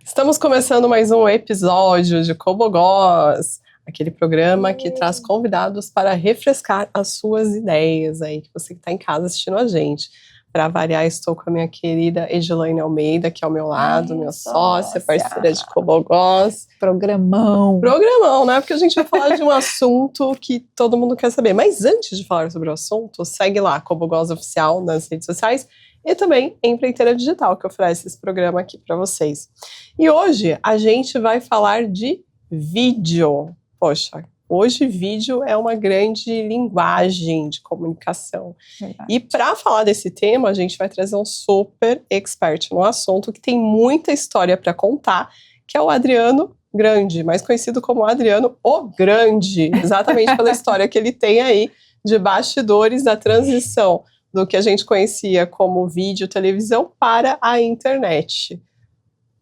Estamos começando mais um episódio de Cobogós, aquele programa que traz convidados para refrescar as suas ideias aí, que você que está em casa assistindo a gente. Para variar, estou com a minha querida Edilaine Almeida, aqui ao meu lado, minha sócia, parceira de Cobogós. Programão, né? Porque a gente vai falar de um assunto que todo mundo quer saber. Mas antes de falar sobre o assunto, segue lá, Cobogós Oficial, nas redes sociais. E também Empreiteira Digital, que oferece esse programa aqui para vocês. E hoje a gente vai falar de vídeo. Poxa, hoje vídeo é uma grande linguagem de comunicação. Verdade. E para falar desse tema, a gente vai trazer um super expert no assunto, que tem muita história para contar, que é o Adriano Grande, mais conhecido como Adriano o Grande, exatamente pela história que ele tem aí de bastidores da transição do que a gente conhecia como vídeo, televisão, para a internet.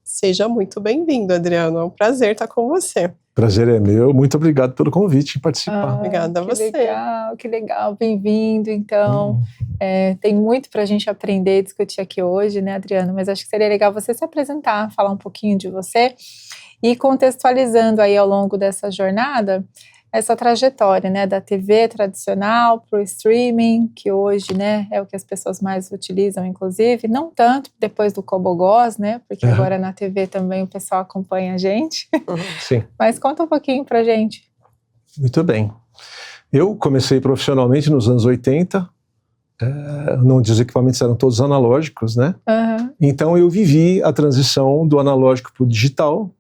Seja muito bem-vindo, Adriano. É um prazer estar com você. Prazer é meu. Muito obrigado pelo convite em participar. Obrigada a você. Que legal. Bem-vindo, então. Tem muito para a gente aprender e discutir aqui hoje, né, Adriano? Mas acho que seria legal você se apresentar, falar um pouquinho de você e contextualizando aí ao longo dessa jornada essa trajetória, né, da TV tradicional para o streaming, que hoje, né, é o que as pessoas mais utilizam, inclusive, não tanto depois do Cobogós, né, porque agora na TV também o pessoal acompanha a gente. Sim. Mas conta um pouquinho pra gente. Muito bem. Eu comecei profissionalmente nos anos 80, onde os equipamentos eram todos analógicos, né, então eu vivi a transição do analógico para o digital,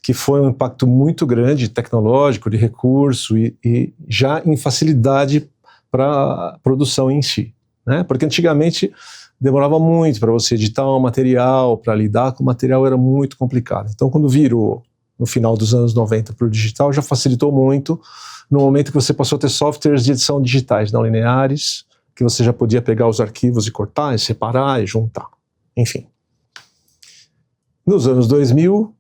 que foi um impacto muito grande, tecnológico, de recurso e já em facilidade para a produção em si, né? Porque antigamente demorava muito para você editar um material, para lidar com o material era muito complicado. Então quando virou no final dos anos 90 para o digital, já facilitou muito no momento que você passou a ter softwares de edição digitais, não lineares, que você já podia pegar os arquivos e cortar, e separar e juntar, enfim. Nos anos 2000,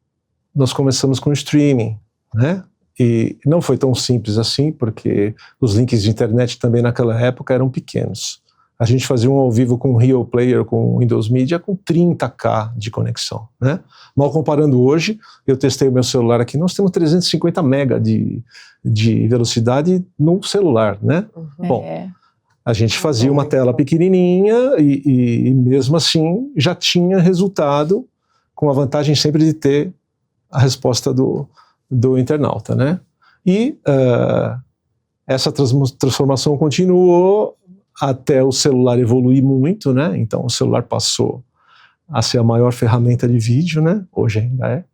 nós começamos com streaming, né? E não foi tão simples assim, porque os links de internet também naquela época eram pequenos. A gente fazia um ao vivo com o Real Player, com o Windows Media, com 30K de conexão, né? Mal comparando hoje, eu testei o meu celular aqui, nós temos 350 mega de velocidade no celular, né? Bom, a gente fazia uma tela pequenininha e mesmo assim já tinha resultado, com a vantagem sempre de ter a resposta do internauta, né? E essa transformação continuou até o celular evoluir muito, né? Então o celular passou a ser a maior ferramenta de vídeo, né? Hoje ainda é.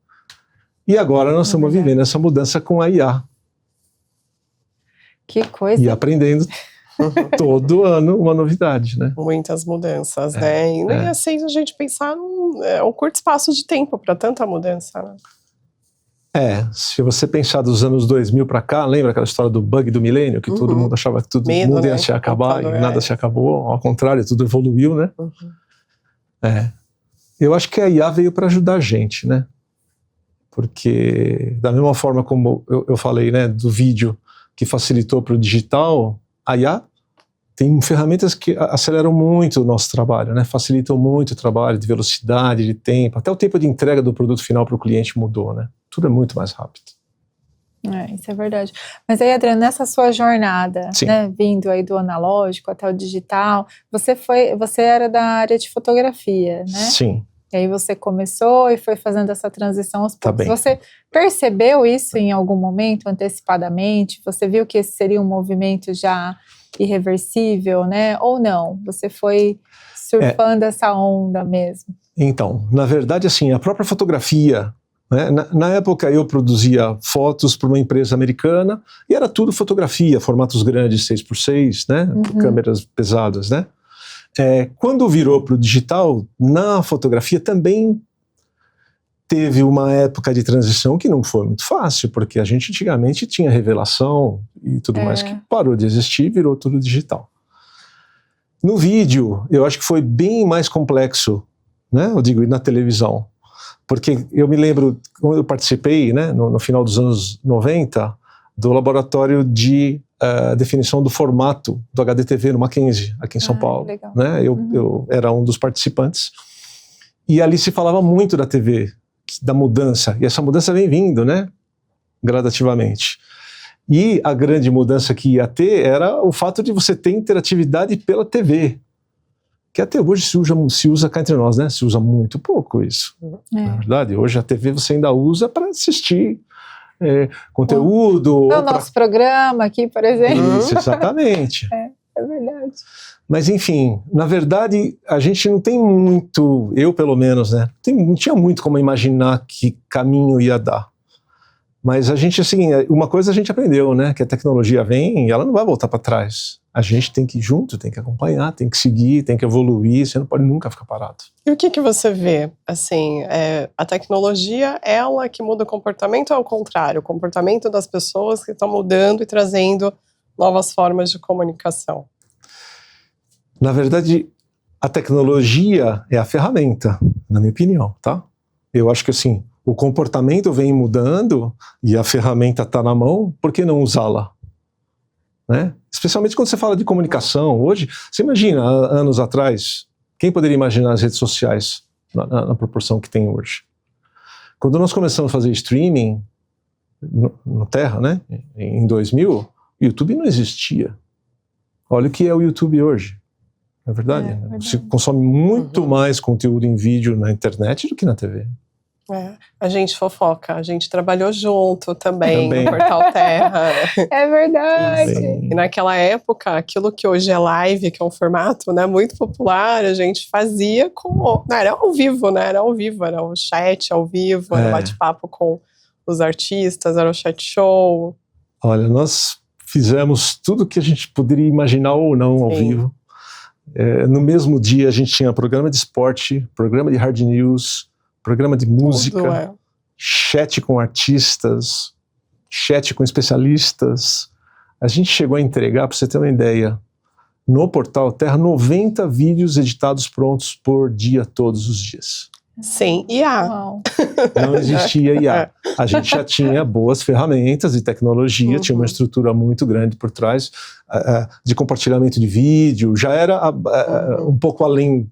E agora nós estamos vivendo essa mudança com a IA. Que coisa! E aprendendo todo ano uma novidade, né? Muitas mudanças, né? E nem assim a gente pensar um curto espaço de tempo para tanta mudança, né? Se você pensar dos anos 2000 para cá, lembra aquela história do bug do milênio, que todo mundo achava que todo mundo ia se acabar e nada se acabou, ao contrário, tudo evoluiu, né? Eu acho que a IA veio para ajudar a gente, né? Porque da mesma forma como eu falei, né, do vídeo que facilitou para o digital, a IA tem ferramentas que aceleram muito o nosso trabalho, né? Facilitam muito o trabalho de velocidade, de tempo, até o tempo de entrega do produto final para o cliente mudou, né? Tudo é muito mais rápido. Isso é verdade. Mas aí, Adriano, nessa sua jornada, né, vindo aí do analógico até o digital, você era da área de fotografia, né? Sim. E aí você começou e foi fazendo essa transição aos poucos. Tá, você percebeu isso em algum momento, antecipadamente? Você viu que esse seria um movimento já irreversível, né? Ou não? Você foi surfando essa onda mesmo? Então, na verdade, assim, a própria fotografia, né, na época eu produzia fotos para uma empresa americana e era tudo fotografia, formatos grandes, 6x6, né? Câmeras pesadas, né? Quando virou para o digital, na fotografia também teve uma época de transição que não foi muito fácil, porque a gente antigamente tinha revelação e tudo mais que parou de existir e virou tudo digital. No vídeo, eu acho que foi bem mais complexo, né? Eu digo, na televisão. Porque eu me lembro, quando eu participei, né, no final dos anos 90, do laboratório de definição do formato do HDTV no Mackenzie, aqui em São Paulo. Legal. Né? Eu era um dos participantes. E ali se falava muito da TV, da mudança. E essa mudança vem vindo, né? Gradativamente. E a grande mudança que ia ter era o fato de você ter interatividade pela TV. Que até hoje se usa cá entre nós, né? Se usa muito pouco isso. Na verdade, hoje a TV você ainda usa para assistir conteúdo. É o nosso programa aqui, por exemplo. Isso, exatamente. É verdade. Mas enfim, na verdade, a gente não tem muito, eu pelo menos, né? Não tinha muito como imaginar que caminho ia dar. Mas a gente, assim, uma coisa a gente aprendeu, né? Que a tecnologia vem e ela não vai voltar para trás. A gente tem que ir junto, tem que acompanhar, tem que seguir, tem que evoluir, você não pode nunca ficar parado. E o que você vê? Assim, a tecnologia, ela que muda o comportamento ou ao contrário? O comportamento das pessoas que estão mudando e trazendo novas formas de comunicação? Na verdade, a tecnologia é a ferramenta, na minha opinião, tá? Eu acho que, assim, o comportamento vem mudando e a ferramenta está na mão, por que não usá-la? Né? Especialmente quando você fala de comunicação. Hoje, você imagina, há anos atrás, quem poderia imaginar as redes sociais na proporção que tem hoje? Quando nós começamos a fazer streaming no Terra, né, em 2000, o YouTube não existia. Olha o que é o YouTube hoje. Não é verdade? Você consome muito mais conteúdo em vídeo na internet do que na TV. A gente fofoca, a gente trabalhou junto também no Portal Terra. É verdade. E naquela época, aquilo que hoje é live, que é um formato, né, muito popular, a gente fazia era ao vivo, né? Era ao vivo, era o chat ao vivo, era bate-papo com os artistas, era o chat show. Olha, nós fizemos tudo que a gente poderia imaginar ou não ao vivo. No mesmo dia a gente tinha programa de esporte, programa de hard news, programa de música, chat com artistas, chat com especialistas. A gente chegou a entregar, para você ter uma ideia, no Portal Terra, 90 vídeos editados prontos por dia, todos os dias. Sem IA. Não existia IA. A gente já tinha boas ferramentas de tecnologia, tinha uma estrutura muito grande por trás, de compartilhamento de vídeo, já era um pouco além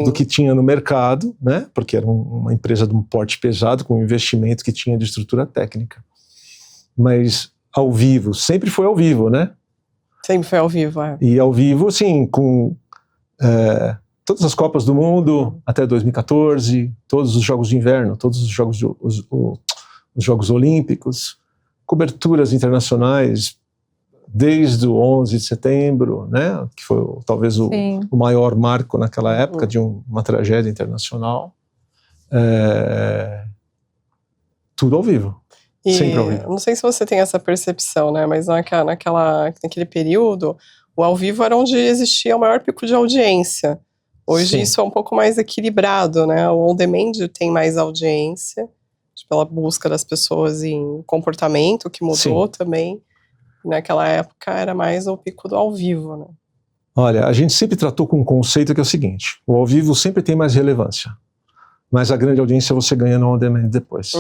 do que tinha no mercado, né? Porque era uma empresa de um porte pesado, com um investimento que tinha de estrutura técnica. Mas ao vivo, sempre foi ao vivo, né? Sempre foi ao vivo, E ao vivo, assim, com todas as Copas do Mundo até 2014, todos os Jogos de Inverno, todos os Jogos, os Jogos Olímpicos, coberturas internacionais desde o 11 de setembro, né, que foi talvez o maior marco naquela época de uma tragédia internacional. Tudo ao vivo. Sempre ao vivo. Não sei se você tem essa percepção, né, mas naquele período, o ao vivo era onde existia o maior pico de audiência. Hoje isso é um pouco mais equilibrado, né? O on-demand tem mais audiência, pela busca das pessoas em comportamento, que mudou também. Naquela época era mais o pico do ao vivo, né? Olha, a gente sempre tratou com um conceito que é o seguinte: o ao vivo sempre tem mais relevância, mas a grande audiência você ganha no on-demand depois.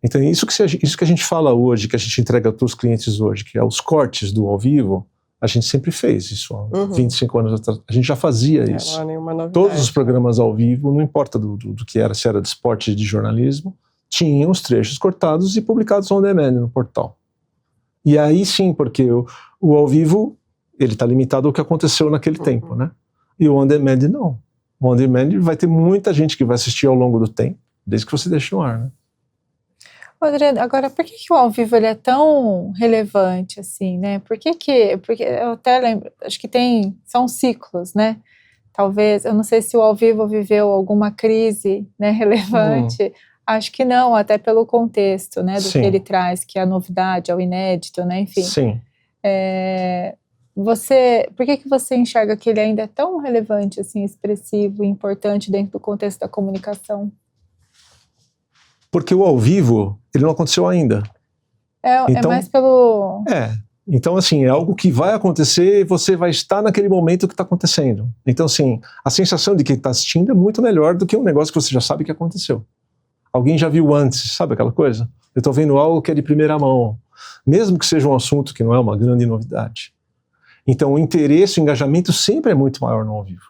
Então isso que a gente fala hoje, que a gente entrega para os clientes hoje, que é os cortes do ao vivo, a gente sempre fez isso há 25 anos atrás. A gente já fazia isso. Não é nenhuma novidade. Todos os programas ao vivo, não importa do que era, se era de esporte, de jornalismo, tinham os trechos cortados e publicados on demand no portal. E aí sim, porque o ao vivo, ele está limitado ao que aconteceu naquele tempo, né? E o on demand não. O on demand vai ter muita gente que vai assistir ao longo do tempo, desde que você deixe no ar, né? Adriano, agora, por que o ao vivo ele é tão relevante assim, né? Porque eu até lembro, acho que são ciclos, né? Talvez, eu não sei se o ao vivo viveu alguma crise, né, relevante. Acho que não, até pelo contexto, né, do que ele traz, que é a novidade, é o inédito, né, enfim. Sim. Por que você enxerga que ele ainda é tão relevante, assim, expressivo e importante dentro do contexto da comunicação? Porque o ao vivo, ele não aconteceu ainda. Então, é mais pelo... Então, assim, é algo que vai acontecer e você vai estar naquele momento que está acontecendo. Então, assim, a sensação de quem está assistindo é muito melhor do que um negócio que você já sabe que aconteceu. Alguém já viu antes, sabe aquela coisa? Eu estou vendo algo que é de primeira mão. mesmo que seja um assunto que não é uma grande novidade. Então, o interesse, o engajamento sempre é muito maior no ao vivo.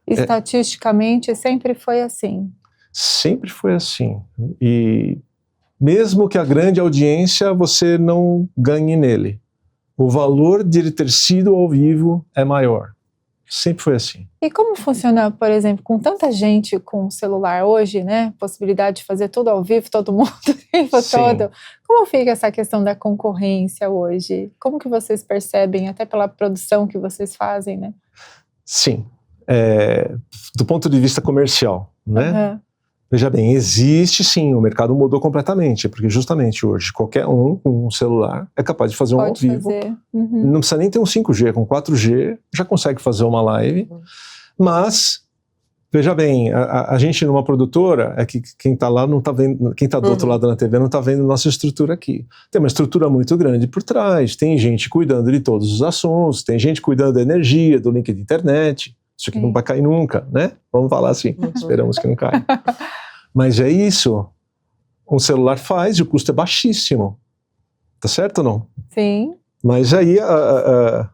Estatisticamente, sempre foi assim. Sempre foi assim. E mesmo que a grande audiência, você não ganhe nele. O valor de ele ter sido ao vivo é maior. Sempre foi assim. E como funciona, por exemplo, com tanta gente com celular hoje, né? Possibilidade de fazer tudo ao vivo, todo mundo o tempo todo. Como fica essa questão da concorrência hoje? Como que vocês percebem, até pela produção que vocês fazem, né? Sim. Do ponto de vista comercial, né? Uhum. Veja bem, existe sim, o mercado mudou completamente, porque justamente hoje qualquer um com um celular é capaz de fazer um ao vivo. Uhum. Não precisa nem ter um 5G, com 4G já consegue fazer uma live, mas, veja bem, a gente numa produtora, é que quem está lá não está vendo, quem está do outro lado da TV não está vendo nossa estrutura aqui. Tem uma estrutura muito grande por trás, tem gente cuidando de todos os assuntos, tem gente cuidando da energia, do link de internet. Isso aqui não vai cair nunca, né? Vamos falar assim, esperamos que não caia. Mas é isso, um celular faz e o custo é baixíssimo. Tá certo ou não? Sim. Mas aí,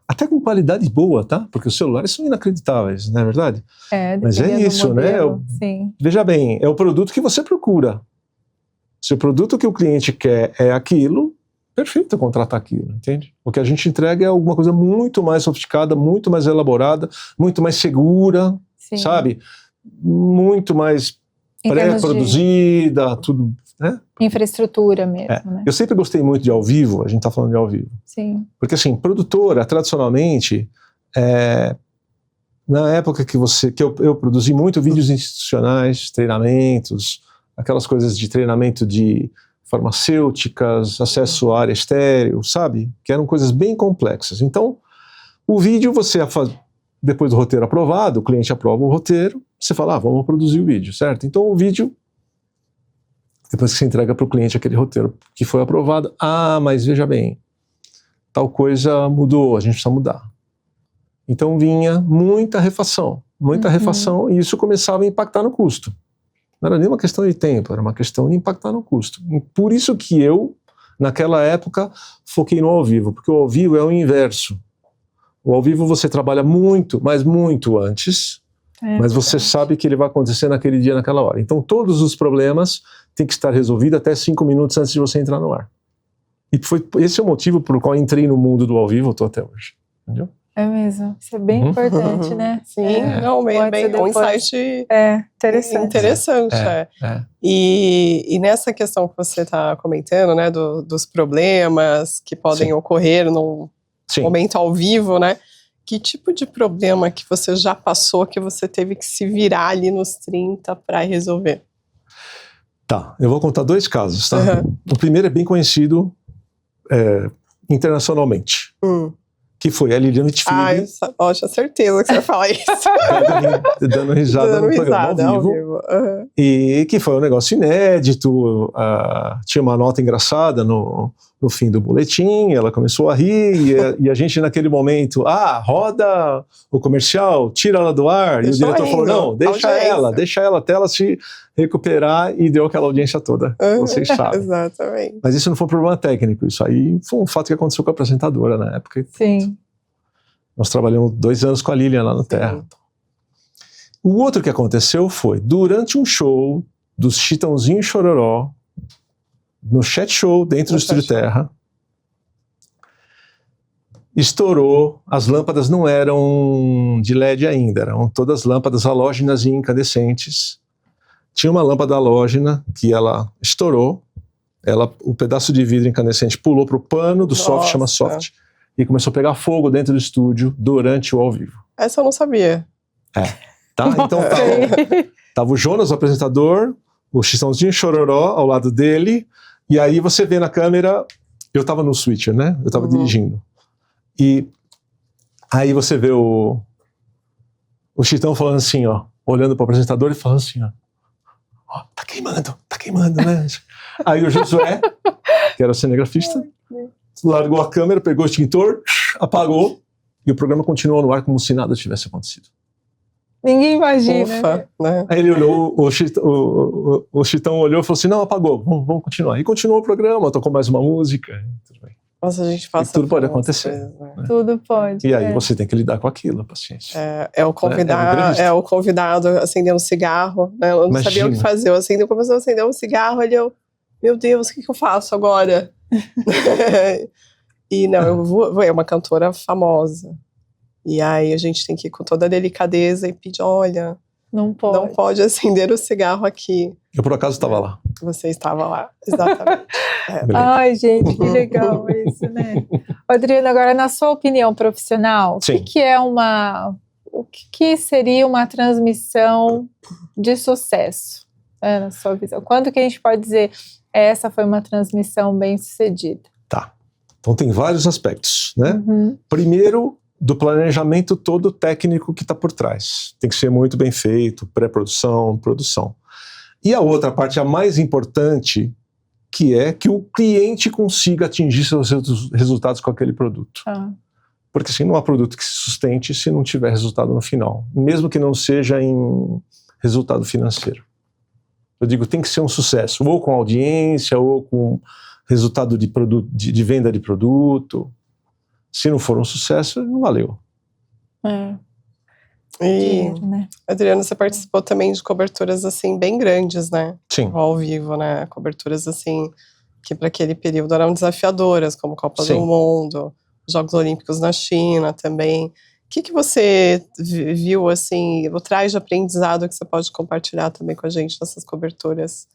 até com qualidade boa, tá? Porque os celulares são inacreditáveis, não é verdade? Mas é isso, né? Sim. Veja bem, é o produto que você procura. Se o produto que o cliente quer é aquilo, perfeito contratar aquilo, entende? O que a gente entrega é alguma coisa muito mais sofisticada, muito mais elaborada, muito mais segura, sabe? Muito mais pré-produzida, tudo, né? Infraestrutura mesmo, né? Eu sempre gostei muito de ao vivo, a gente tá falando de ao vivo. Sim. Porque assim, produtora, tradicionalmente, na época que eu produzi muito vídeos institucionais, treinamentos, aquelas coisas de treinamento de farmacêuticas, acesso à área estéreo, sabe? Que eram coisas bem complexas. Então, o vídeo depois do roteiro aprovado, o cliente aprova o roteiro, você fala, vamos produzir o vídeo, certo? Então o vídeo, depois que você entrega para o cliente aquele roteiro que foi aprovado, mas veja bem, tal coisa mudou, a gente precisa mudar. Então vinha muita refação, e isso começava a impactar no custo. Não era nem uma questão de tempo, era uma questão de impactar no custo. E por isso que eu, naquela época, foquei no ao vivo, porque o ao vivo é o inverso. O ao vivo você trabalha muito, mas muito antes, mas você sabe que ele vai acontecer naquele dia, naquela hora. Então todos os problemas têm que estar resolvidos até 5 minutos antes de você entrar no ar. E esse é o motivo por qual entrei no mundo do ao vivo, eu estou até hoje. Entendeu? É mesmo, isso é bem importante, né? Sim, bem um insight interessante. E nessa questão que você está comentando, né, dos problemas que podem ocorrer num momento ao vivo, né? Que tipo de problema que você já passou que você teve que se virar ali nos 30 para resolver? Tá, eu vou contar 2 casos, tá? O primeiro é bem conhecido internacionalmente. Que foi a Lilian Whitfield. Eu tinha certeza que você ia falar isso. dando risada no programa ao vivo. E que foi um negócio inédito. Tinha uma nota engraçada no fim do boletim, ela começou a rir, e a gente naquele momento, roda o comercial, tira ela do ar, e o diretor falou, não, deixa ela até ela se recuperar, e deu aquela audiência toda, vocês sabem. Exatamente. Mas isso não foi um problema técnico, isso aí foi um fato que aconteceu com a apresentadora na época. Sim. Nós trabalhamos 2 anos com a Lilian lá no Terra. O outro que aconteceu foi, durante um show dos Chitãozinho Chororó, no chat show dentro do Estúdio Terra, estourou, as lâmpadas não eram de LED ainda, eram todas lâmpadas halógenas e incandescentes. Tinha uma lâmpada halógena que ela estourou, o pedaço de vidro incandescente pulou para o pano do soft, chama soft, e começou a pegar fogo dentro do estúdio durante o ao vivo. Essa eu não sabia. Tá? Então tava o Jonas, o apresentador, o Chitãozinho Chororó ao lado dele, e aí você vê na câmera, eu tava no switcher, né? Eu tava dirigindo. E aí você vê o Chitão falando assim, olhando pro apresentador e falando assim, tá queimando, né? Aí o Josué, que era o cinegrafista, largou a câmera, pegou o extintor, apagou, e o programa continuou no ar como se nada tivesse acontecido. Ninguém imagina. Ufa, né? Aí ele olhou, o Chitão olhou e falou assim, não, apagou, vamos continuar. E continuou o programa, tocou mais uma música. Tudo bem. Nossa, a gente passa. Tudo pode acontecer. Coisas, né? Tudo pode. E aí você tem que lidar com aquilo, paciência. É o convidado acender um cigarro, né? Eu não sabia o que fazer. Eu comecei a acender um cigarro e eu, meu Deus, o que eu faço agora? E não, eu vou, é uma cantora famosa. E aí a gente tem que ir com toda a delicadeza e pedir, olha, não pode acender o cigarro aqui. Eu por acaso estava lá. Você estava lá, exatamente. Ai, gente, que legal isso, né? Adriano, agora na sua opinião profissional, o que seria uma transmissão de sucesso, né, na sua visão? Quando que a gente pode dizer essa foi uma transmissão bem sucedida? Tá. Então tem vários aspectos, né? Primeiro, do planejamento todo técnico que está por trás. Tem que ser muito bem feito, pré-produção, produção. E a outra parte, a mais importante, que é que o cliente consiga atingir seus resultados com aquele produto. Porque assim, não há produto que se sustente se não tiver resultado no final, mesmo que não seja em resultado financeiro. Eu digo, tem que ser um sucesso, ou com audiência, ou com resultado de venda de produto. Se não for um sucesso, não valeu. E, Adriano, você participou também de coberturas, assim, bem grandes, né? Sim. Ao vivo, né? Coberturas, assim, que para aquele período eram desafiadoras, como Copa do Mundo, Jogos Olímpicos na China também. O que você viu, assim, o trás de aprendizado que você pode compartilhar também com a gente nessas coberturas?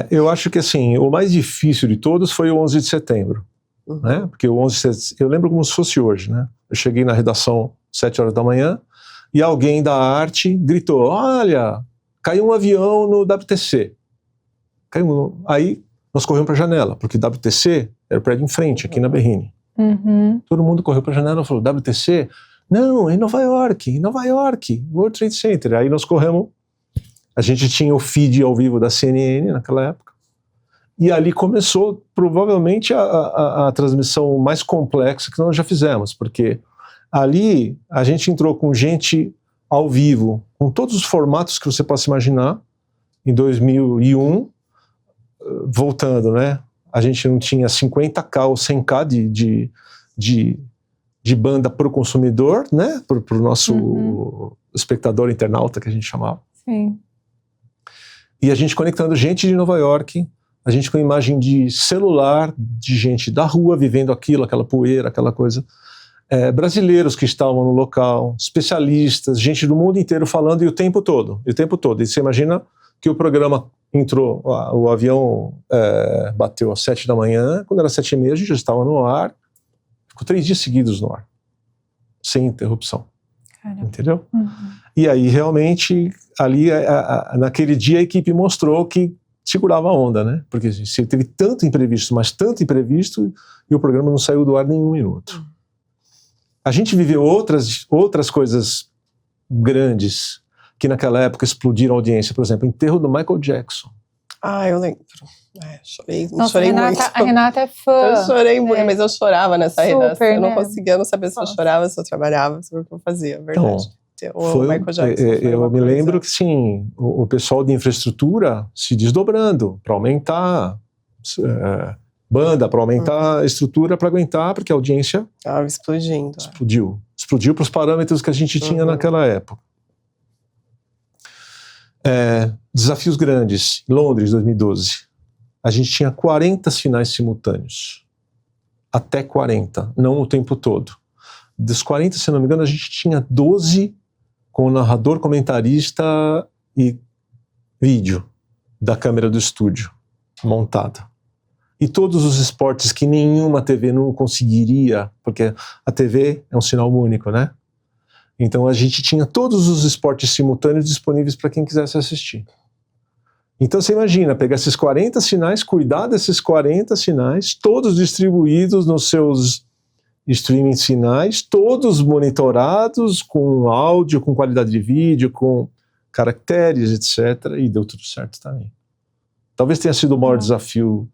Eu acho que, assim, o mais difícil de todos foi o 11 de setembro. Né? Porque o 11 de setembro, eu lembro como se fosse hoje, né? Eu cheguei na redação 7 horas da manhã e alguém da arte gritou, olha, caiu um avião no WTC. Aí nós corremos para a janela, porque WTC era o prédio em frente, aqui na Berrini. Todo mundo correu para a janela e falou, WTC? Não, em Nova York, World Trade Center. Aí nós corremos, a gente tinha o feed ao vivo da CNN naquela época, e ali começou provavelmente a transmissão mais complexa que nós já fizemos, porque ali a gente entrou com gente ao vivo, com todos os formatos que você possa imaginar, em 2001, voltando, né? A gente não tinha 50K ou 100K de banda para o consumidor, né? Para o nosso espectador internauta, que a gente chamava. Sim. E a gente conectando gente de Nova York, a gente com imagem de celular, de gente da rua vivendo aquilo, aquela poeira, aquela coisa. Brasileiros que estavam no local, especialistas, gente do mundo inteiro falando, e o tempo todo. E você imagina que o programa entrou, o avião bateu às 7 da manhã, quando era 7h30 a gente já estava no ar, ficou 3 dias seguidos no ar, sem interrupção. Caramba. Entendeu? E aí realmente, ali, naquele dia a equipe mostrou que segurava a onda, né? Porque você teve tanto imprevisto, mas tanto imprevisto, e o programa não saiu do ar nem um minuto. A gente viveu outras coisas grandes que naquela época explodiram a audiência. Por exemplo, o enterro do Michael Jackson. Eu lembro. Chorei muito. A Renata é fã. Eu chorei muito, mas eu chorava nessa redação. Eu não conseguia, eu não sabia se eu chorava, se eu trabalhava, se o que eu fazia, verdade. Então, Michael Jackson eu me lembro que, sim, o pessoal de infraestrutura se desdobrando para aumentar banda, para aumentar a estrutura, para aguentar, porque a audiência explodindo. Explodiu para os parâmetros que a gente tinha naquela época. Desafios grandes. Londres, 2012. A gente tinha 40 finais simultâneos. Até 40, não o tempo todo. Dos 40, se não me engano, a gente tinha 12 com o narrador, comentarista e vídeo da câmera do estúdio montada. E todos os esportes que nenhuma TV não conseguiria, porque a TV é um sinal único, né? Então a gente tinha todos os esportes simultâneos disponíveis para quem quisesse assistir. Então você imagina, pegar esses 40 sinais, cuidar desses 40 sinais, todos distribuídos nos seus streaming sinais, todos monitorados com áudio, com qualidade de vídeo, com caracteres, etc. E deu tudo certo também. Talvez tenha sido o maior desafio,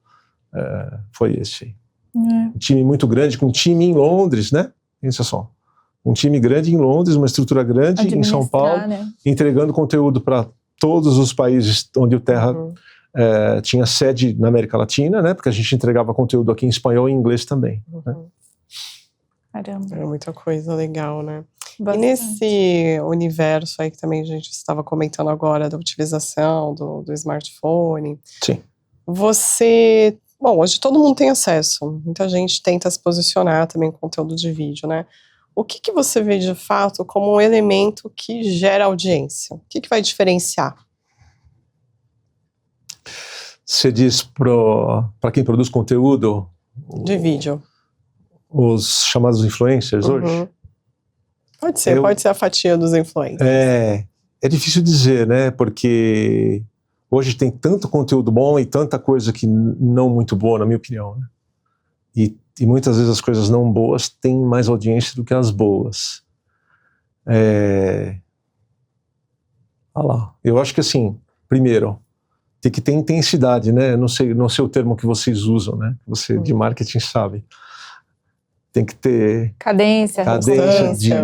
foi esse aí. Um time muito grande, com um time em Londres, né? Pensa só. Um time grande em Londres, uma estrutura grande em São Paulo, né? Entregando conteúdo para todos os países onde o Terra tinha sede na América Latina, né? Porque a gente entregava conteúdo aqui em espanhol e em inglês também. Né? Caramba. É muita coisa legal, né? Bastante. E nesse universo aí que também a gente estava comentando agora da utilização do smartphone. Sim. Bom, hoje todo mundo tem acesso. Muita gente tenta se posicionar também com conteúdo de vídeo, né? O que você vê de fato como um elemento que gera audiência? O que vai diferenciar? Você diz para quem produz conteúdo? De vídeo. Os chamados influencers hoje? Pode ser a fatia dos influencers. É difícil dizer, né? Porque hoje tem tanto conteúdo bom e tanta coisa que não muito boa, na minha opinião. Né? E muitas vezes as coisas não boas têm mais audiência do que as boas. Olha lá. Eu acho que assim, primeiro, tem que ter intensidade, né? Não sei o termo que vocês usam, né? Você de marketing sabe. Tem que ter cadência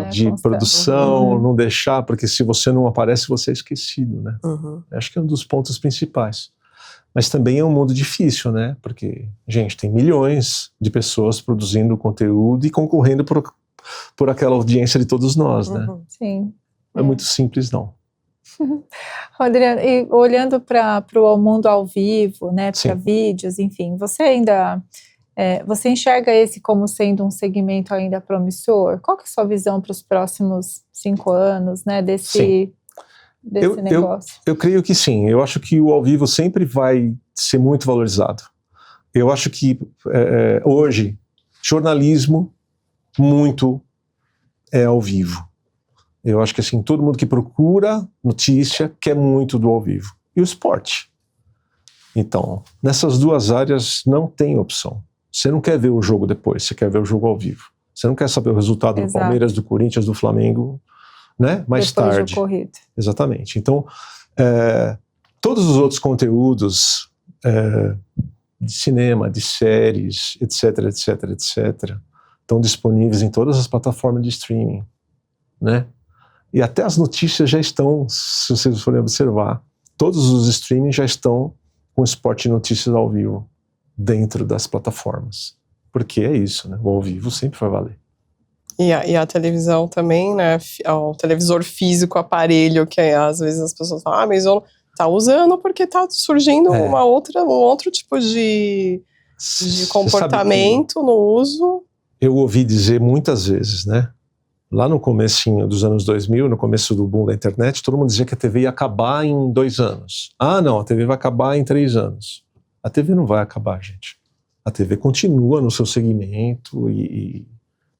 de produção, não deixar, porque se você não aparece, você é esquecido, né? Acho que é um dos pontos principais. Mas também é um mundo difícil, né? Porque, gente, tem milhões de pessoas produzindo conteúdo e concorrendo por aquela audiência de todos nós, né? Sim. Não é muito simples, não. Adriano, e olhando para o mundo ao vivo, né? Para vídeos, enfim, você ainda... você enxerga esse como sendo um segmento ainda promissor? Qual que é a sua visão para os próximos 5 anos, né, desse negócio? Eu creio que sim. Eu acho que o ao vivo sempre vai ser muito valorizado. Eu acho que hoje, jornalismo muito é ao vivo. Eu acho que assim, todo mundo que procura notícia quer muito do ao vivo. E o esporte. Então, nessas duas áreas não tem opção. Você não quer ver o jogo depois, você quer ver o jogo ao vivo. Você não quer saber o resultado do Palmeiras, do Corinthians, do Flamengo, né? Mais depois tarde. Do corrido. Exatamente. Então, todos os outros conteúdos de cinema, de séries, etc, estão disponíveis em todas as plataformas de streaming, né? E até as notícias já estão, se vocês forem observar, todos os streaming já estão com esporte e notícias ao vivo dentro das plataformas. Porque é isso, né? O ao vivo sempre vai valer. E a televisão também, né? O televisor físico, aparelho, que às vezes as pessoas falam, mas eu tá usando porque tá surgindo um outro tipo de comportamento no uso. Eu ouvi dizer muitas vezes, né? Lá no comecinho dos anos 2000, no começo do boom da internet, todo mundo dizia que a TV ia acabar em 2 anos. Ah, não, a TV vai acabar em 3 anos. A TV não vai acabar, gente. A TV continua no seu segmento e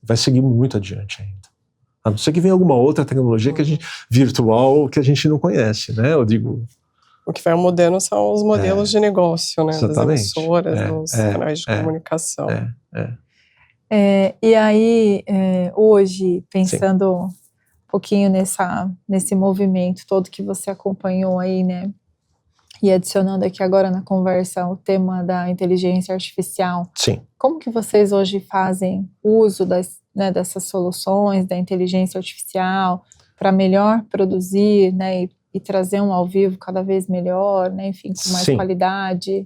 vai seguir muito adiante ainda. A não ser que venha alguma outra tecnologia virtual que a gente não conhece, né? Eu digo... O que vai mudando são os modelos de negócio, né? Exatamente. Das emissoras, dos canais de comunicação. E aí, hoje, pensando um pouquinho nesse movimento todo que você acompanhou aí, né? E adicionando aqui agora na conversa o tema da inteligência artificial. Sim. Como que vocês hoje fazem uso dessas soluções da inteligência artificial para melhor produzir, né? E trazer um ao vivo cada vez melhor, né? Enfim, com mais qualidade?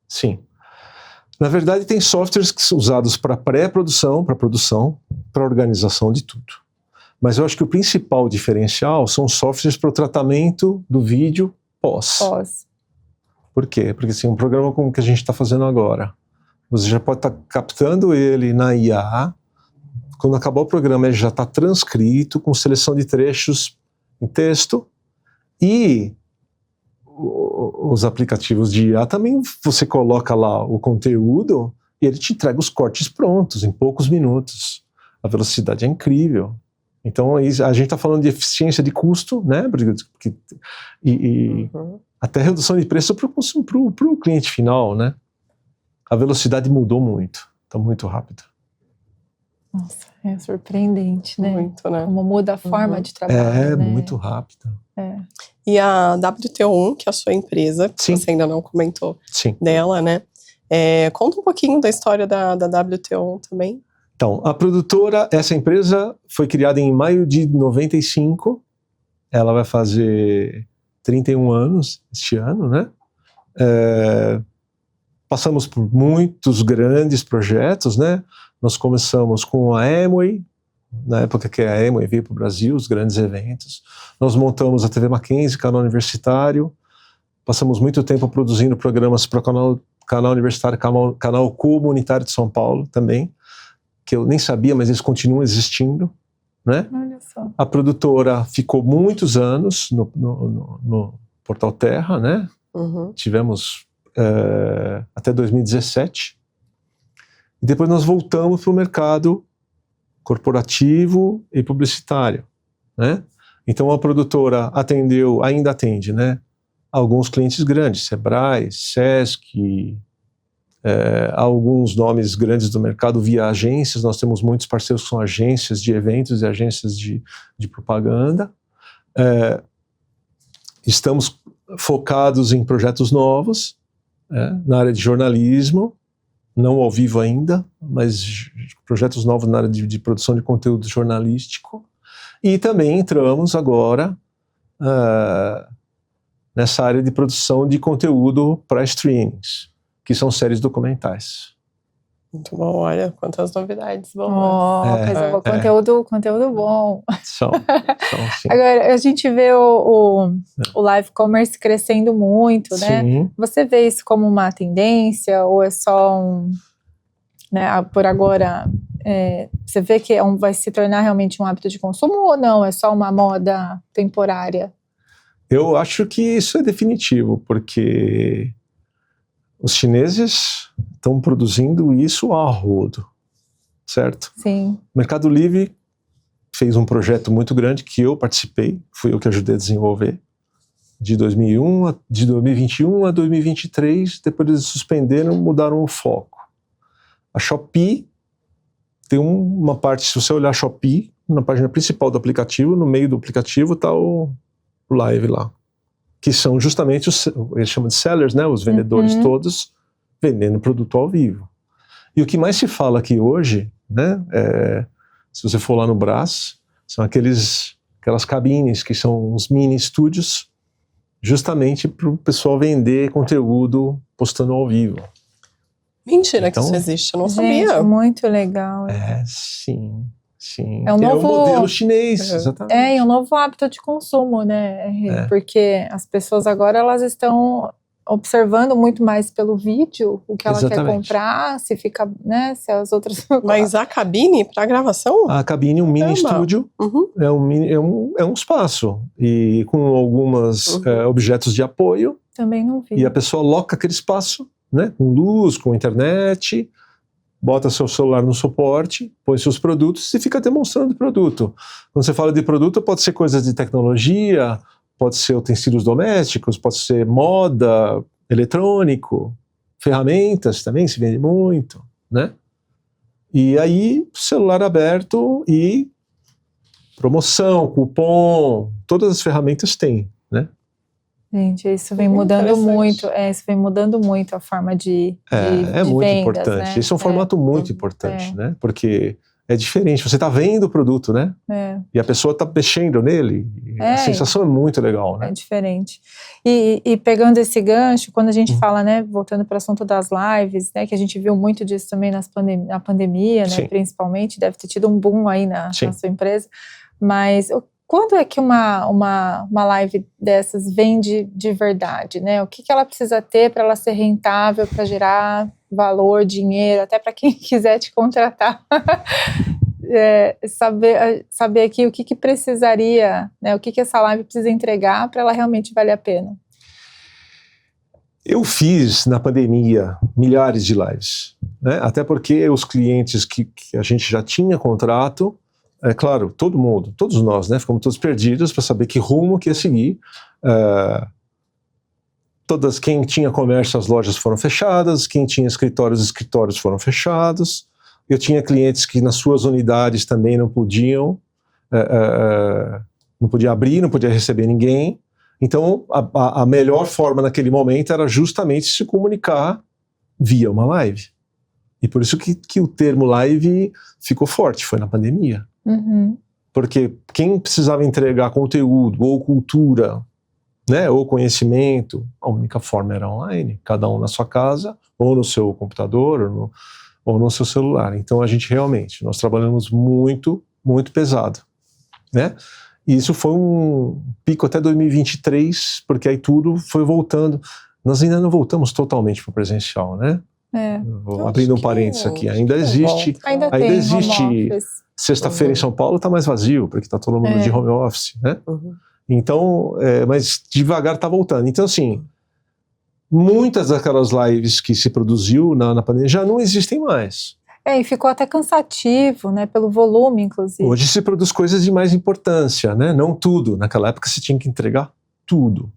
Sim. Na verdade, tem softwares que são usados para pré-produção, para produção, para organização de tudo. Mas eu acho que o principal diferencial são softwares para o tratamento do vídeo pós. Por quê? Porque assim, um programa como o que a gente está fazendo agora, você já pode estar captando ele na IA, quando acabar o programa ele já está transcrito, com seleção de trechos em texto, e os aplicativos de IA também, você coloca lá o conteúdo e ele te entrega os cortes prontos em poucos minutos. A velocidade é incrível. Então a gente está falando de eficiência de custo, né? Até redução de preço para o cliente final, né? A velocidade mudou muito, está muito rápida. Nossa, é surpreendente, né? Muito, né? Como muda a forma de trabalho, né? Muito rápido. E a WTO1, que é a sua empresa, que você ainda não comentou dela, né? Conta um pouquinho da história da WTO1 também. Então, a produtora, essa empresa foi criada em maio de 95, ela vai fazer 31 anos este ano, né? Passamos por muitos grandes projetos, né? Nós começamos com a Amway, na época que a Amway veio para o Brasil, os grandes eventos. Nós montamos a TV Mackenzie, canal universitário. Passamos muito tempo produzindo programas para o canal universitário, canal comunitário de São Paulo também, que eu nem sabia, mas eles continuam existindo, né? Olha só. A produtora ficou muitos anos no Portal Terra, né? Uhum. Tivemos até 2017. E depois nós voltamos para o mercado corporativo e publicitário, né? Então a produtora ainda atende, né? Alguns clientes grandes, Sebrae, Sesc, alguns nomes grandes do mercado via agências. Nós temos muitos parceiros que são agências de eventos e agências de propaganda. Estamos focados em projetos novos, na área de jornalismo, não ao vivo ainda, mas projetos novos na área de produção de conteúdo jornalístico. E também entramos agora nessa área de produção de conteúdo para streamings, que são séries documentais. Muito bom, olha, quantas novidades boas. Coisa boa. Conteúdo bom. São sim. Agora, a gente vê o live commerce crescendo muito, né? Sim. Você vê isso como uma tendência ou é só né, por agora, você vê que vai se tornar realmente um hábito de consumo ou não? É só uma moda temporária? Eu acho que isso é definitivo, porque os chineses estão produzindo isso a rodo, certo? Sim. O Mercado Livre fez um projeto muito grande que eu participei, fui eu que ajudei a desenvolver, de 2021 a 2023, depois eles suspenderam, mudaram o foco. A Shopee tem uma parte, se você olhar a Shopee, na página principal do aplicativo, no meio do aplicativo está o live lá, que são justamente eles chamam de sellers, né, os vendedores todos vendendo produto ao vivo. E o que mais se fala aqui hoje, né, se você for lá no Brás, são aquelas cabines que são uns mini estúdios, justamente para o pessoal vender conteúdo postando ao vivo. Mentira que isso existe, eu não sabia. Muito legal. Sim. É um novo modelo chinês, exatamente. É um novo hábito de consumo, né? Porque as pessoas agora elas estão observando muito mais pelo vídeo o que ela quer comprar, se fica, né? Se as outras. Mas a cabine para gravação? A cabine, um mini estúdio, é um espaço e com alguns objetos de apoio. Também não vi. E a pessoa loca aquele espaço, né? Com luz, com internet. Bota seu celular no suporte, põe seus produtos e fica demonstrando o produto. Quando você fala de produto, pode ser coisas de tecnologia, pode ser utensílios domésticos, pode ser moda, eletrônico, ferramentas também se vende muito, né? E aí, celular aberto e promoção, cupom, todas as ferramentas têm, né? Gente, isso vem mudando muito. Isso vem mudando muito a forma de muito vendas, importante. né? Isso é um formato muito importante, né? Porque é diferente. Você está vendo o produto, né? E a pessoa está mexendo nele. A sensação é muito legal, né? É diferente. E pegando esse gancho, quando a gente fala, né? Voltando para o assunto das lives, né? Que a gente viu muito disso também na pandemia, né? Sim. Principalmente, deve ter tido um boom aí na sua empresa. Mas quando é que uma live dessas vende de verdade, né? O que ela precisa ter para ela ser rentável, para gerar valor, dinheiro, até para quem quiser te contratar? Saber aqui o que precisaria, né? O que essa live precisa entregar para ela realmente valer a pena. Eu fiz, na pandemia, milhares de lives, né? Até porque os clientes que a gente já tinha contrato, é claro, todos nós, né, ficamos todos perdidos para saber que rumo que ia seguir. Quem tinha comércio, as lojas foram fechadas, quem tinha escritórios, os escritórios foram fechados. Eu tinha clientes que nas suas unidades também não podiam abrir, não podia receber ninguém. Então, a melhor forma naquele momento era justamente se comunicar via uma live. E por isso que o termo live ficou forte, foi na pandemia. Porque quem precisava entregar conteúdo ou cultura, né, ou conhecimento, a única forma era online, cada um na sua casa, ou no seu computador, ou no seu celular. Então nós trabalhamos muito, muito pesado, né? E isso foi um pico até 2023, porque aí tudo foi voltando. Nós ainda não voltamos totalmente para o presencial, né? Vou abrindo um parênteses aqui. Ainda existe sexta-feira em São Paulo está mais vazio, porque está todo mundo de home office, né? Então, mas devagar está voltando. Então, assim, muitas daquelas lives que se produziu na pandemia já não existem mais. E ficou até cansativo, né? Pelo volume, inclusive. Hoje se produz coisas de mais importância, né? Não tudo. Naquela época você tinha que entregar tudo.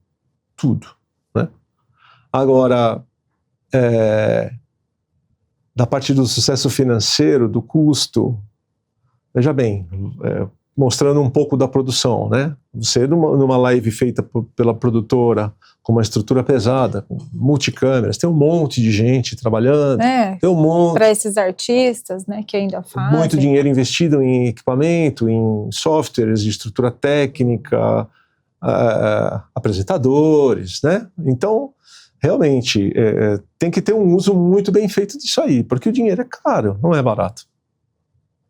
Tudo, né? Agora, da parte do sucesso financeiro, do custo, veja bem, mostrando um pouco da produção, né? Você numa live feita pela produtora, com uma estrutura pesada, com multicâmeras, tem um monte de gente trabalhando, tem um monte... Para esses artistas, né, que ainda fazem. Muito dinheiro investido em equipamento, em softwares de estrutura técnica, apresentadores, né? Então, realmente, tem que ter um uso muito bem feito disso aí, porque o dinheiro é caro, não é barato.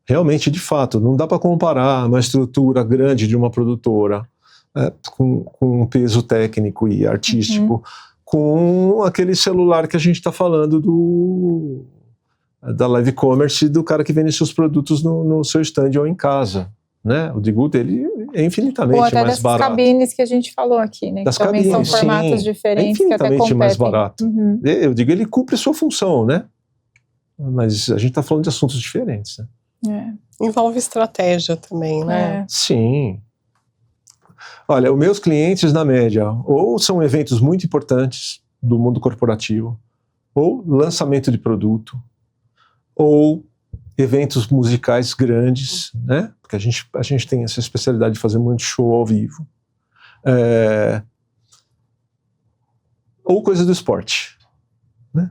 Realmente, de fato, não dá para comparar uma estrutura grande de uma produtora com um peso técnico e artístico com aquele celular que a gente está falando da live commerce, do cara que vende seus produtos no seu stand ou em casa, né? O Digu dele é infinitamente mais barato. Ou até das cabines que a gente falou aqui, né? Das que também cabines, são formatos diferentes, é infinitamente que até competem. mais barato. Eu digo, ele cumpre sua função, né? Mas a gente está falando de assuntos diferentes, né? Envolve estratégia também, né? Sim. Olha, os meus clientes, na média, ou são eventos muito importantes do mundo corporativo, ou lançamento de produto, ou eventos musicais grandes, né? Porque a gente tem essa especialidade de fazer muito show ao vivo. Ou coisa do esporte, né?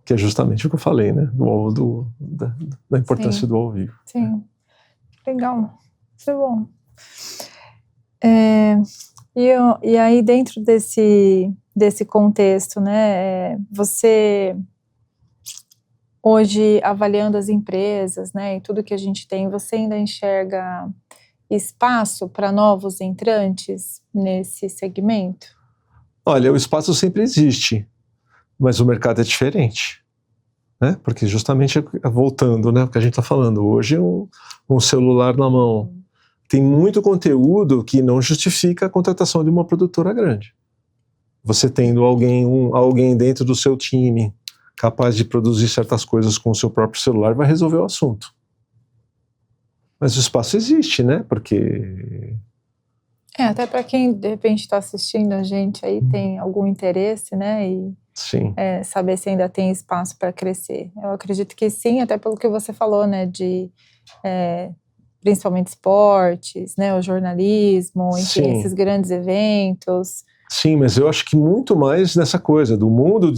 Que é justamente o que eu falei, né? Da importância do ao vivo. Sim, legal, isso é bom. E aí, dentro desse contexto, né, você hoje avaliando as empresas, né, e tudo que a gente tem, você ainda enxerga espaço para novos entrantes nesse segmento? Olha, o espaço sempre existe, mas o mercado é diferente, né? Porque justamente voltando, né, o que a gente está falando hoje, um celular na mão tem muito conteúdo que não justifica a contratação de uma produtora grande. Você tendo alguém dentro do seu time capaz de produzir certas coisas com o seu próprio celular vai resolver o assunto. Mas o espaço existe, né? Porque... até para quem de repente está assistindo a gente aí, tem algum interesse, né? E sim. Saber se ainda tem espaço para crescer. Eu acredito que sim, até pelo que você falou, né? De principalmente esportes, né? O jornalismo, enfim, esses grandes eventos. Sim, mas eu acho que muito mais nessa coisa do mundo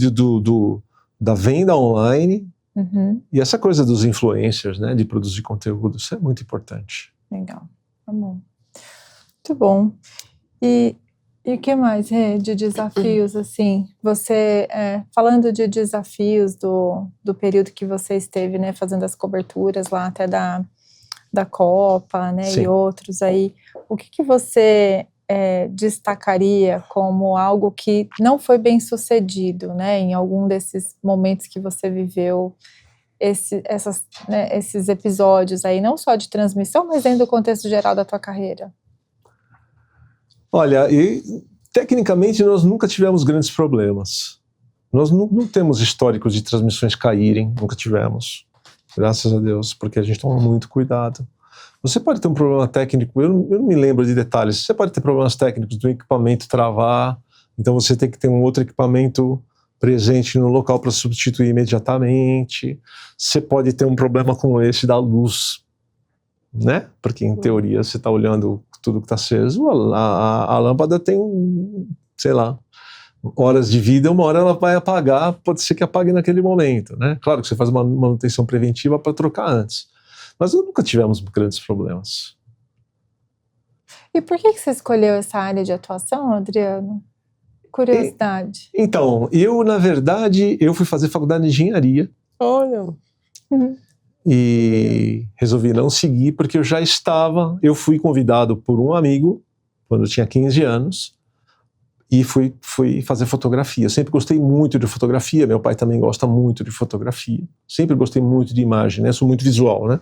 da venda online e essa coisa dos influencers, né? De produzir conteúdo, isso é muito importante. Legal, tá bom. Muito bom. E o que mais, de desafios, assim, você, falando de desafios do período que você esteve, né, fazendo as coberturas lá até da Copa, né, e outros aí, o que você destacaria como algo que não foi bem sucedido, né, em algum desses momentos que você viveu, esses episódios aí, não só de transmissão, mas dentro do contexto geral da tua carreira? Olha, tecnicamente nós nunca tivemos grandes problemas. Nós não temos históricos de transmissões caírem, nunca tivemos. Graças a Deus, porque a gente toma muito cuidado. Você pode ter um problema técnico, eu não me lembro de detalhes, você pode ter problemas técnicos do equipamento travar, então você tem que ter um outro equipamento presente no local para substituir imediatamente. Você pode ter um problema com esse da luz, né? Porque em teoria você está olhando tudo que está aceso, a lâmpada tem, sei lá, horas de vida, uma hora ela vai apagar, pode ser que apague naquele momento, né? Claro que você faz uma manutenção preventiva para trocar antes. Mas nunca tivemos grandes problemas. E por que você escolheu essa área de atuação, Adriano? Curiosidade. Então, na verdade, eu fui fazer faculdade de engenharia. Olha. E resolvi não seguir, porque eu fui convidado por um amigo, quando eu tinha 15 anos, e fui fazer fotografia. Eu sempre gostei muito de fotografia, meu pai também gosta muito de fotografia. Sempre gostei muito de imagem, né? Sou muito visual, né?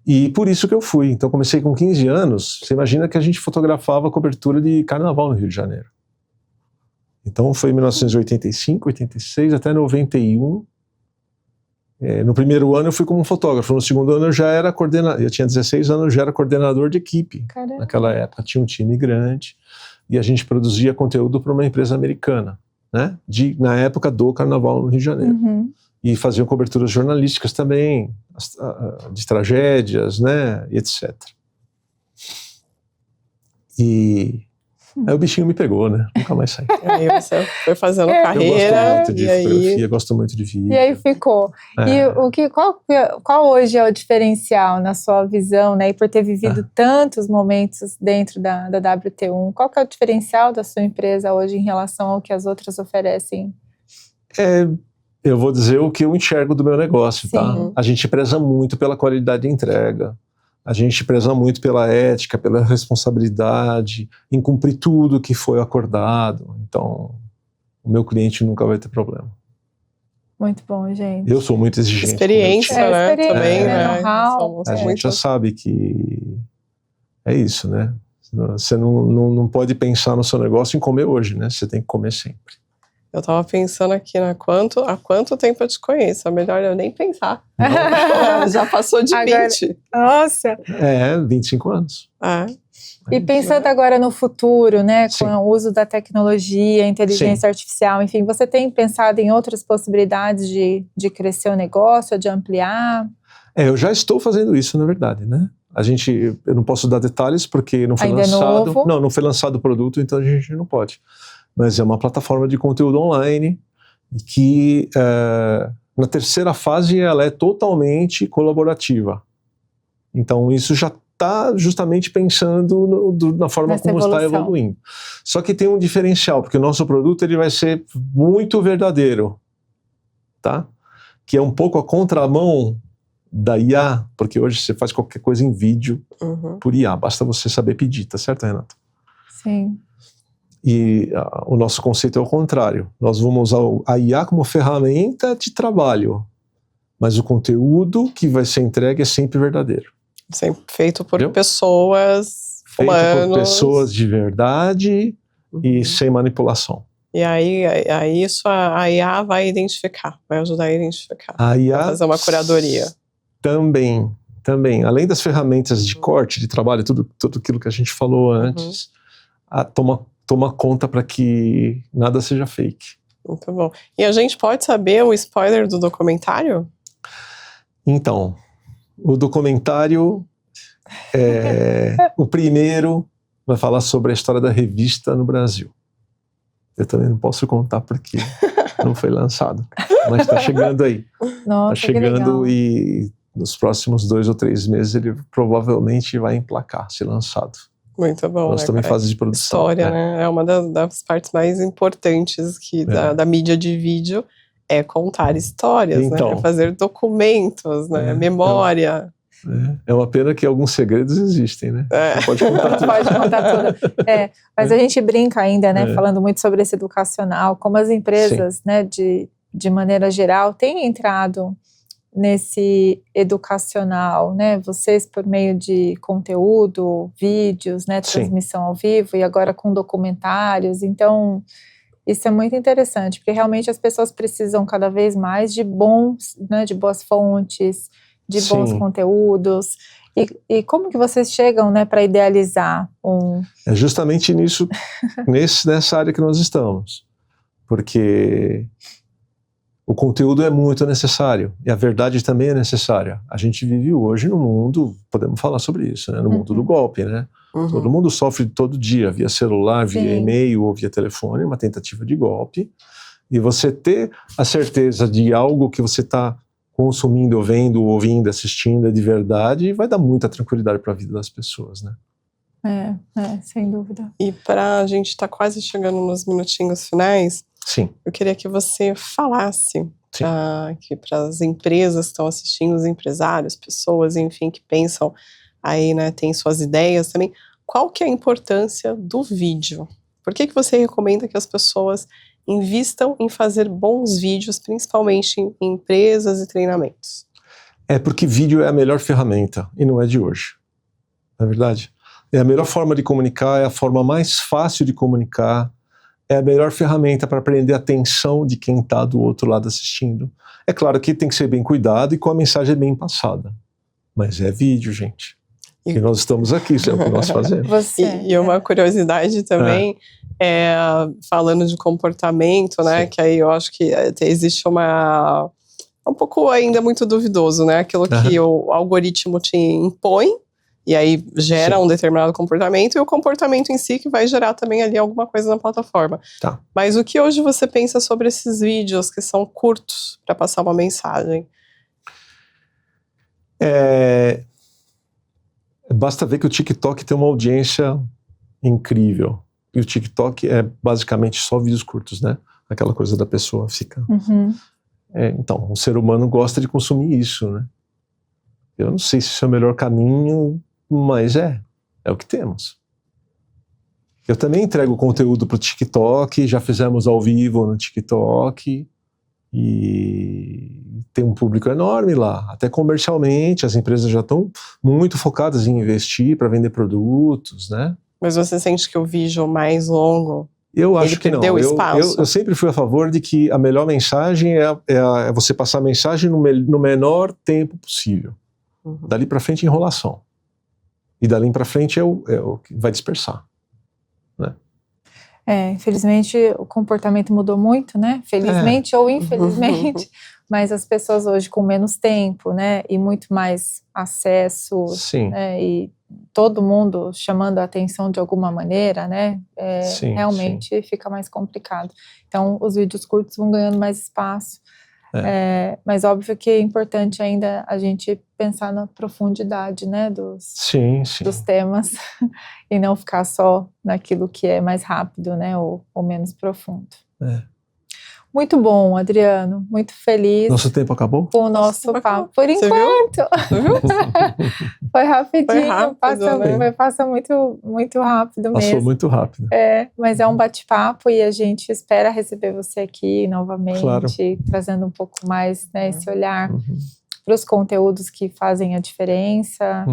E por isso que eu fui. Então comecei com 15 anos, você imagina que a gente fotografava a cobertura de carnaval no Rio de Janeiro. Então foi em 1985, 86 até 91. No primeiro ano eu fui como fotógrafo, no segundo ano eu já era coordenador, eu tinha 16 anos, já era coordenador de equipe. Caramba. Naquela época tinha um time grande e a gente produzia conteúdo para uma empresa americana, né? Na época do carnaval no Rio de Janeiro. E faziam coberturas jornalísticas também, de tragédias, né, e etc. E aí o bichinho me pegou, né? Nunca mais saí. Aí você foi fazendo Eu carreira. gosto muito de fotografia, gosto muito de vídeo. E aí ficou. E qual hoje é o diferencial na sua visão, né? E por ter vivido tantos momentos dentro da WT1, qual que é o diferencial da sua empresa hoje em relação ao que as outras oferecem? Eu vou dizer o que eu enxergo do meu negócio, Sim. tá? A gente preza muito pela qualidade de entrega. A gente preza muito pela ética, pela responsabilidade, em cumprir tudo que foi acordado. Então, o meu cliente nunca vai ter problema. Muito bom, gente. Eu sou muito exigente. Experiência, né? Experiência, Também, né? Know-how. A gente já sabe que é isso, né? Você não pode pensar no seu negócio em comer hoje, né? Você tem que comer sempre. Eu tava pensando aqui, né? Há quanto tempo eu te conheço? É melhor eu nem pensar. Já passou de Agora, 20. Nossa! 25 anos. E pensando agora no futuro, né? Sim. Com o uso da tecnologia, inteligência artificial, enfim, você tem pensado em outras possibilidades de crescer o negócio, de ampliar? Eu já estou fazendo isso, na verdade, né? Eu não posso dar detalhes porque não foi Ainda lançado. É novo. Não foi lançado o produto, então a gente não pode. Mas é uma plataforma de conteúdo online que, na terceira fase, ela é totalmente colaborativa. Então, isso já está justamente pensando na forma como está evoluindo. Só que tem um diferencial, porque o nosso produto ele vai ser muito verdadeiro, tá? Que é um pouco a contramão da IA, porque hoje você faz qualquer coisa em vídeo por IA, basta você saber pedir, tá certo, Renata? Sim. E o nosso conceito é o contrário. Nós vamos usar a IA como ferramenta de trabalho, mas o conteúdo que vai ser entregue é sempre verdadeiro. Sempre feito por pessoas humanos. Feito por pessoas de verdade e sem manipulação. E aí isso a IA vai identificar, vai ajudar a identificar. A IA vai fazer uma curadoria. Também. Além das ferramentas de corte, de trabalho, tudo aquilo que a gente falou antes, toma conta para que nada seja fake. Muito bom. E a gente pode saber o spoiler do documentário? Então, o documentário, o primeiro, vai falar sobre a história da revista no Brasil. Eu também não posso contar porque não foi lançado, mas está chegando aí. Nossa, está chegando e nos próximos 2 ou 3 meses ele provavelmente vai emplacar, ser lançado. Muito bom. Nós também fase de produção. História, né? É uma das partes mais importantes da mídia de vídeo, é contar histórias, então, né? É fazer documentos, né? Memória. É uma pena que alguns segredos existem, né? Não pode contar tudo. Pode contar tudo. Mas a gente brinca ainda, né? Falando muito sobre esse educacional, como as empresas, né? De maneira geral, têm entrado nesse educacional, né? Vocês por meio de conteúdo, vídeos, né? Transmissão ao vivo e agora com documentários. Então, isso é muito interessante, porque realmente as pessoas precisam cada vez mais de de boas fontes, de bons conteúdos. E como que vocês chegam, né, para idealizar É justamente nessa área que nós estamos. Porque o conteúdo é muito necessário, e a verdade também é necessária. A gente vive hoje no mundo, podemos falar sobre isso, né, no mundo do golpe, né? Todo mundo sofre todo dia, via celular, via e-mail ou via telefone, uma tentativa de golpe. E você ter a certeza de algo que você está consumindo, vendo, ouvindo, assistindo é de verdade, vai dar muita tranquilidade para a vida das pessoas, né? Sem dúvida. E para a gente estar quase chegando nos minutinhos finais, Sim. Eu queria que você falasse para as empresas que estão assistindo, os empresários, pessoas, enfim, que pensam aí, né, tem suas ideias também, qual que é a importância do vídeo? Por que você recomenda que as pessoas invistam em fazer bons vídeos, principalmente em empresas e treinamentos? É porque vídeo é a melhor ferramenta, e não é de hoje. Não é verdade? É a melhor forma de comunicar, é a forma mais fácil de comunicar, é a melhor ferramenta para prender a atenção de quem está do outro lado assistindo. É claro que tem que ser bem cuidado e com a mensagem bem passada. Mas é vídeo, gente. E nós estamos aqui, isso é o que nós fazemos. E uma curiosidade também, falando de comportamento, né, que aí eu acho que existe um pouco ainda muito duvidoso, né, aquilo que o algoritmo te impõe, e aí gera um determinado comportamento, e o comportamento em si que vai gerar também ali alguma coisa na plataforma. Tá. Mas o que hoje você pensa sobre esses vídeos que são curtos para passar uma mensagem? Basta ver que o TikTok tem uma audiência incrível. E o TikTok é basicamente só vídeos curtos, né? Aquela coisa da pessoa fica... Então, o ser humano gosta de consumir isso, né? Eu não sei se isso é o melhor caminho, mas é o que temos. Eu também entrego conteúdo para o TikTok, já fizemos ao vivo no TikTok, e tem um público enorme lá, até comercialmente, as empresas já estão muito focadas em investir para vender produtos, né? Mas você sente que o vídeo mais longo, eu acho que não. Eu sempre fui a favor de que a melhor mensagem é você passar a mensagem no menor tempo possível. Dali para frente, enrolação. E dali para frente é o que vai dispersar, né? Infelizmente o comportamento mudou muito, né? Felizmente ou infelizmente, mas as pessoas hoje com menos tempo, né? E muito mais acesso, né? E todo mundo chamando a atenção de alguma maneira, né? Realmente fica mais complicado. Então os vídeos curtos vão ganhando mais espaço. Mas óbvio que é importante ainda a gente pensar na profundidade, né, dos temas e não ficar só naquilo que é mais rápido, né, ou menos profundo. Muito bom, Adriano, muito feliz. Nosso tempo acabou? Com o nosso papo, por enquanto. Foi rapidinho, passa muito, muito rápido mesmo. Passou muito rápido. Mas é um bate-papo e a gente espera receber você aqui novamente, trazendo um pouco mais, né, esse olhar para os conteúdos que fazem a diferença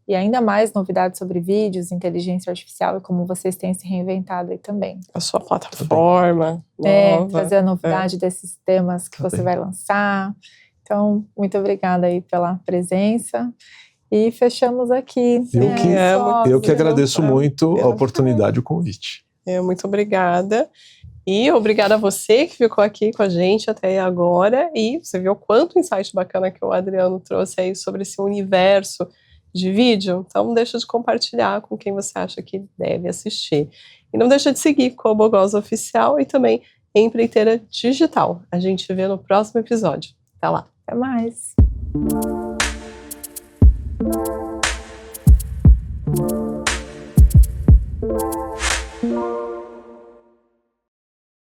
e ainda mais novidades sobre vídeos, inteligência artificial e como vocês têm se reinventado aí também. A sua plataforma nova. Trazer a novidade desses temas que você vai lançar. Então, muito obrigada aí pela presença. E fechamos aqui. Eu que agradeço muito a oportunidade e o convite. Muito obrigada. E obrigada a você que ficou aqui com a gente até agora. E você viu quanto insight bacana que o Adriano trouxe aí sobre esse universo de vídeo. Então não deixa de compartilhar com quem você acha que deve assistir. E não deixa de seguir Cobogoza Oficial e também Empreiteira Digital. A gente vê no próximo episódio. Até lá. Até mais.